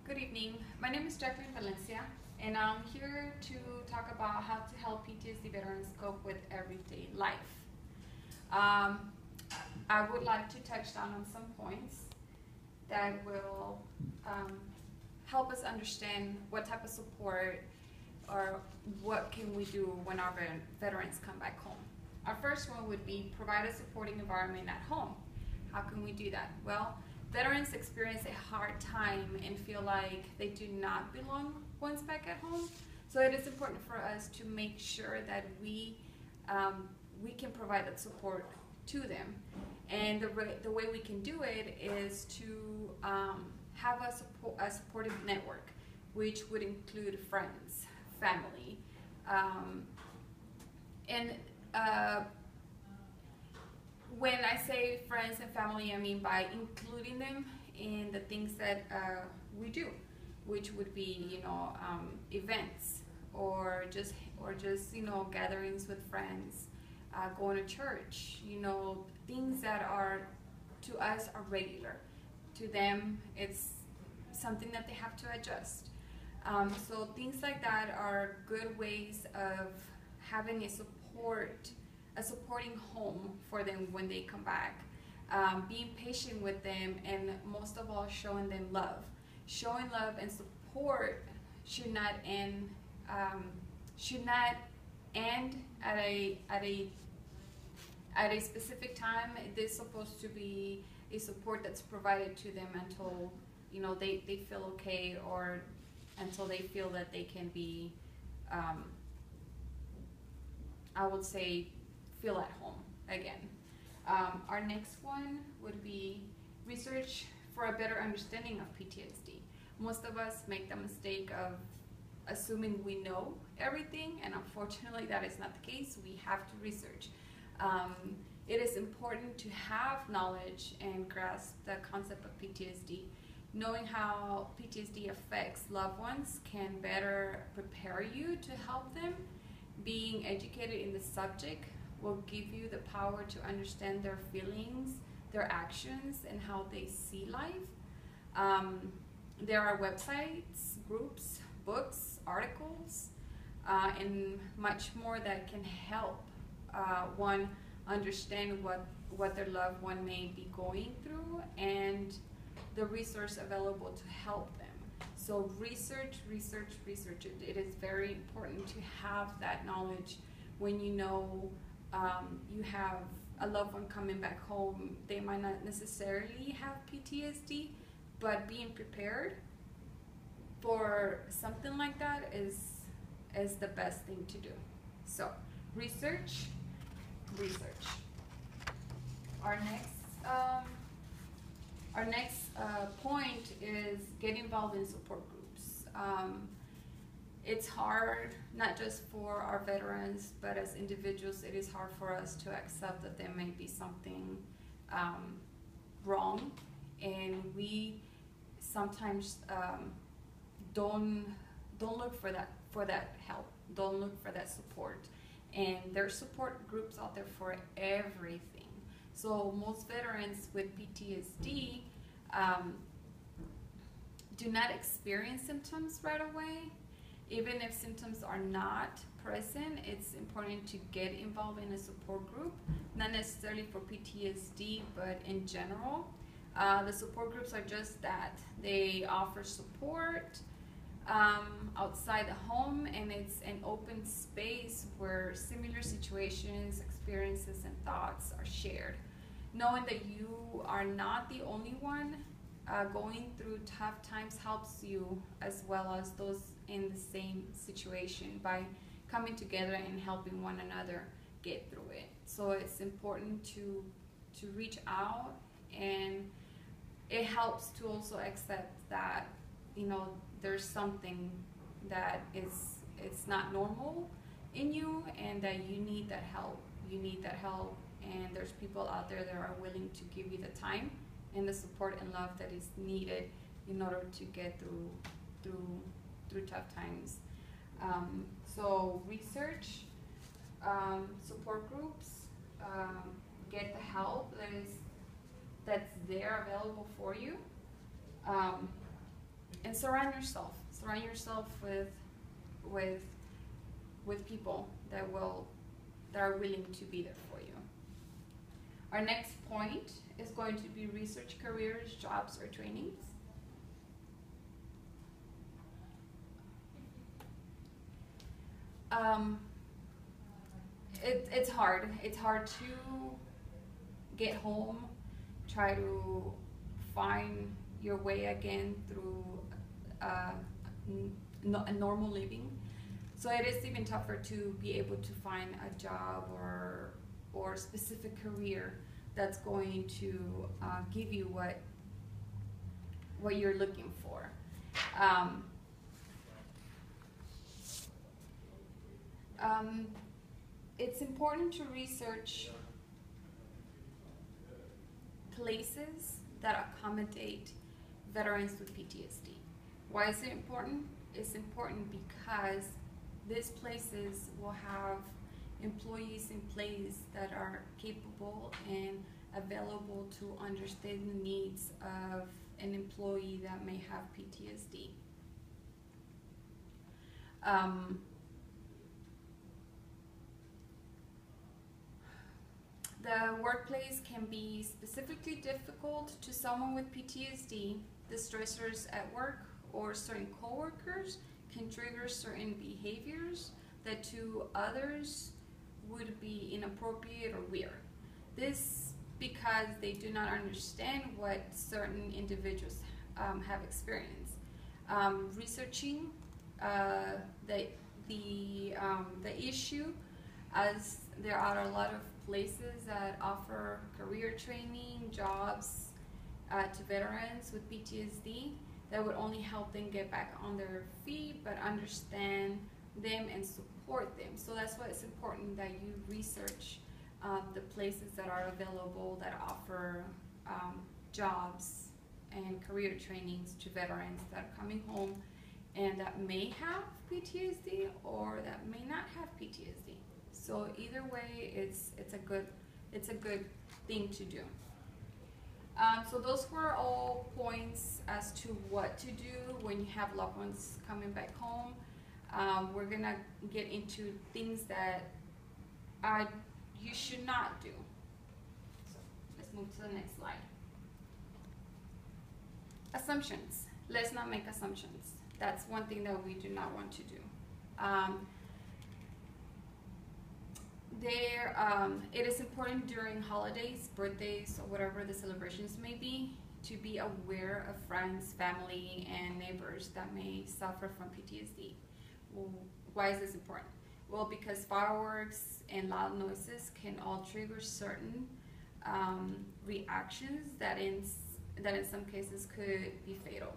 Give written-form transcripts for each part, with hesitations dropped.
Good evening. My name is Jacqueline Valencia, and I'm here to talk about how to help PTSD veterans cope with everyday life. I would like to touch down on some points that will help us understand what type of support or what can we do when our veterans come back home. Our first one would be provide a supporting environment at home. How can we do that? Well, veterans experience a hard time and feel like they do not belong once back at home. So it is important for us to make sure that we can provide that support to them. And the way we can do it is to have a supportive network, which would include friends, family, when I say friends and family, I mean by including them in the things that we do, which would be, events or just gatherings with friends, going to church, things that are to us are regular. To them, it's something that they have to adjust. So things like that are good ways of having a supporting home for them when they come back. Being patient with them, and most of all, showing them love. Showing love and support should not end at a specific time. It is supposed to be a support that's provided to them until they feel okay, or until they feel that they can be, I would say, feel at home again. Our next one would be research for a better understanding of PTSD. Most of us make the mistake of assuming we know everything, and unfortunately that is not the case. We have to research. It is important to have knowledge and grasp the concept of PTSD. Knowing how PTSD affects loved ones can better prepare you to help them. Being educated in the subject will give you the power to understand their feelings, their actions, and how they see life. There are websites, groups, books, articles, and much more that can help one understand what their loved one may be going through, and the resource available to help them. So research. It is very important to have that knowledge when you have a loved one coming back home. They might not necessarily have PTSD, but being prepared for something like that is the best thing to do. So research. Our next point is get involved in support groups. It's hard, not just for our veterans, but as individuals, it is hard for us to accept that there may be something wrong, and we sometimes don't look for that help, don't look for that support. And there's support groups out there for everything. So most veterans with PTSD do not experience symptoms right away. Even if symptoms are not present, it's important to get involved in a support group, not necessarily for PTSD, but in general. The support groups are just that. They offer support outside the home, and it's an open space where similar situations, experiences, and thoughts are shared. Knowing that you are not the only one going through tough times helps you, as well as those in the same situation, by coming together and helping one another get through it. So it's important to reach out, and it helps to also accept that there's something that it's not normal in you, and that you need that help. And there's people out there that are willing to give you the time and the support and love that is needed in order to get through tough times. So research, support groups, get the help that's there available for you. and surround yourself with people that are willing to be there for you. Our next point is going to be research careers, jobs, or trainings. It's hard. It's hard to get home, try to find your way again through a normal living. So it is even tougher to be able to find a job or specific career that's going to give you what you're looking for. It's important to research places that accommodate veterans with PTSD. Why is it important? It's important because these places will have employees in place that are capable and available to understand the needs of an employee that may have PTSD. The workplace can be specifically difficult to someone with PTSD. The stressors at work or certain coworkers can trigger certain behaviors that to others would be inappropriate or weird. This because they do not understand what certain individuals have experienced. Researching the issue, as there are a lot of places that offer career training, jobs to veterans with PTSD that would only help them get back on their feet, but understand them and support them. So that's why it's important that you research the places that are available that offer jobs and career trainings to veterans that are coming home and that may have PTSD or that may not have PTSD. So either way, it's a good thing to do. So those were all points as to what to do when you have loved ones coming back home. We're gonna get into things that you should not do. So let's move to the next slide. Assumptions. Let's not make assumptions. That's one thing that we do not want to do. It is important during holidays, birthdays, or whatever the celebrations may be, to be aware of friends, family, and neighbors that may suffer from PTSD. Well, why is this important? Well, because fireworks and loud noises can all trigger certain reactions that in some cases could be fatal.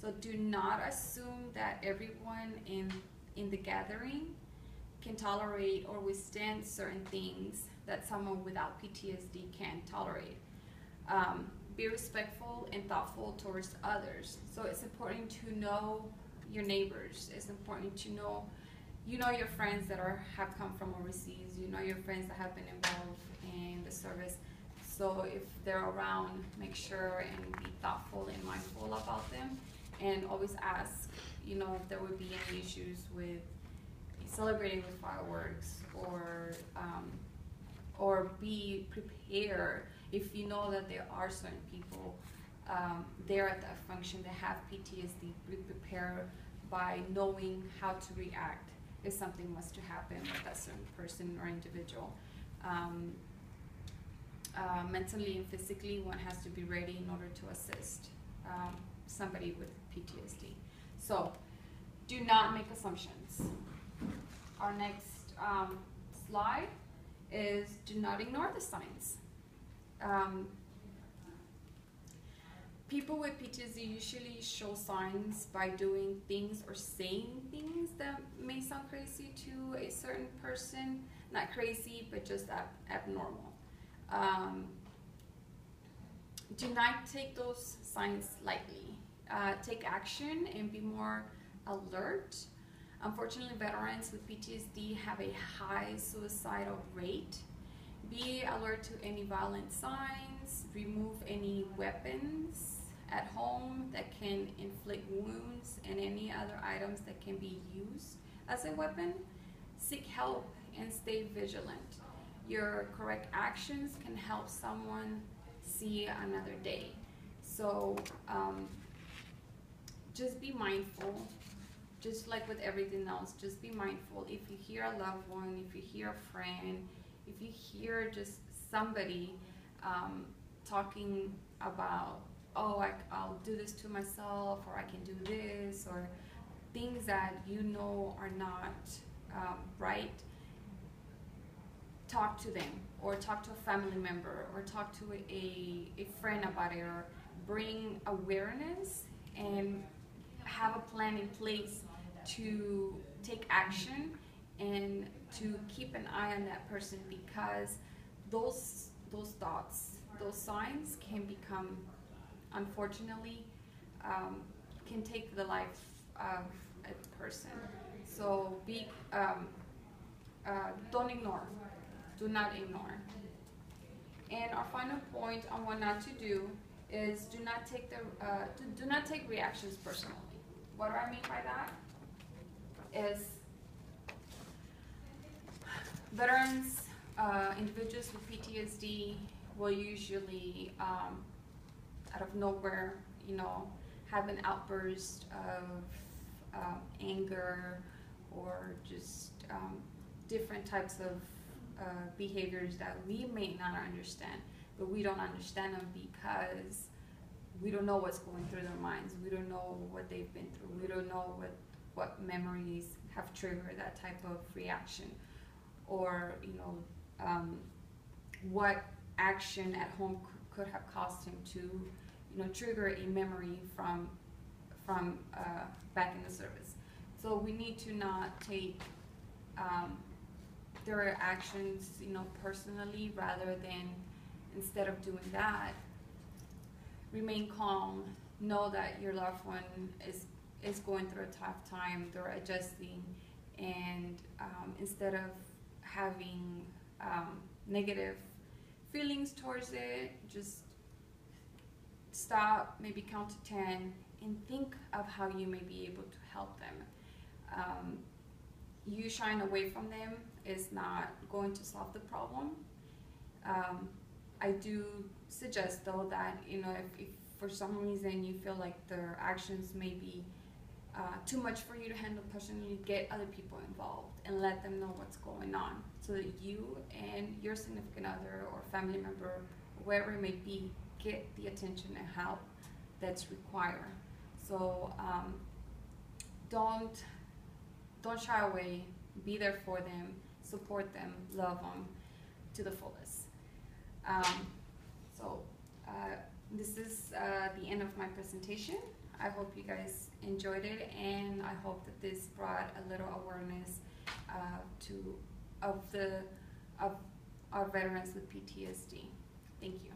So do not assume that everyone in the gathering can tolerate or withstand certain things that someone without PTSD can't tolerate. Be respectful and thoughtful towards others. So it's important to know your neighbors. It's important to know, your friends that have come from overseas. Your friends that have been involved in the service. So if they're around, make sure and be thoughtful and mindful about them, and always ask, if there would be any issues with celebrating with fireworks, or be prepared if you know that there are certain people there at that function that have PTSD. Be prepared by knowing how to react if something was to happen with that certain person or individual. Mentally and physically, one has to be ready in order to assist somebody with PTSD. So do not make assumptions. Our next slide is do not ignore the signs. People with PTSD usually show signs by doing things or saying things that may sound crazy to a certain person. Not crazy, but just abnormal. Do not take those signs lightly. Take action and be more alert. Unfortunately, veterans with PTSD have a high suicidal rate. Be alert to any violent signs. Remove any weapons at home that can inflict wounds and any other items that can be used as a weapon, seek help and stay vigilant. Your correct actions can help someone see another day. So just be mindful, just like with everything else, just be mindful. If you hear a loved one, if you hear a friend, if you hear just somebody talking about, oh, I'll do this to myself, or I can do this, or things that you know are not right, talk to them, or talk to a family member, or talk to a friend about it, or bring awareness and have a plan in place to take action and to keep an eye on that person, because those thoughts, those signs can become, unfortunately, can take the life of a person. So don't ignore. Do not ignore. And our final point on what not to do is do not take reactions personally. What do I mean by that? Is veterans, individuals with PTSD will usually, out of nowhere, have an outburst of anger, or just different types of behaviors that we may not understand, but we don't understand them because we don't know what's going through their minds. We don't know what they've been through. We don't know what memories have triggered that type of reaction, or what action at home could have caused him to trigger a memory from back in the service. So we need to not take their actions personally, rather than, instead of doing that, remain calm, know that your loved one is going through a tough time, they're adjusting, and instead of having negative feelings towards it, just stop, maybe count to 10, and think of how you may be able to help them. You shying away from them is not going to solve the problem. I do suggest, though, that if for some reason you feel like their actions may be too much for you to handle personally, get other people involved and let them know what's going on, so that you and your significant other or family member, whoever it may be, get the attention and help that's required. So don't shy away. Be there for them, support them, love them to the fullest. This is the end of my presentation. I hope you guys enjoyed it, and I hope that this brought a little awareness of our veterans with PTSD. Thank you.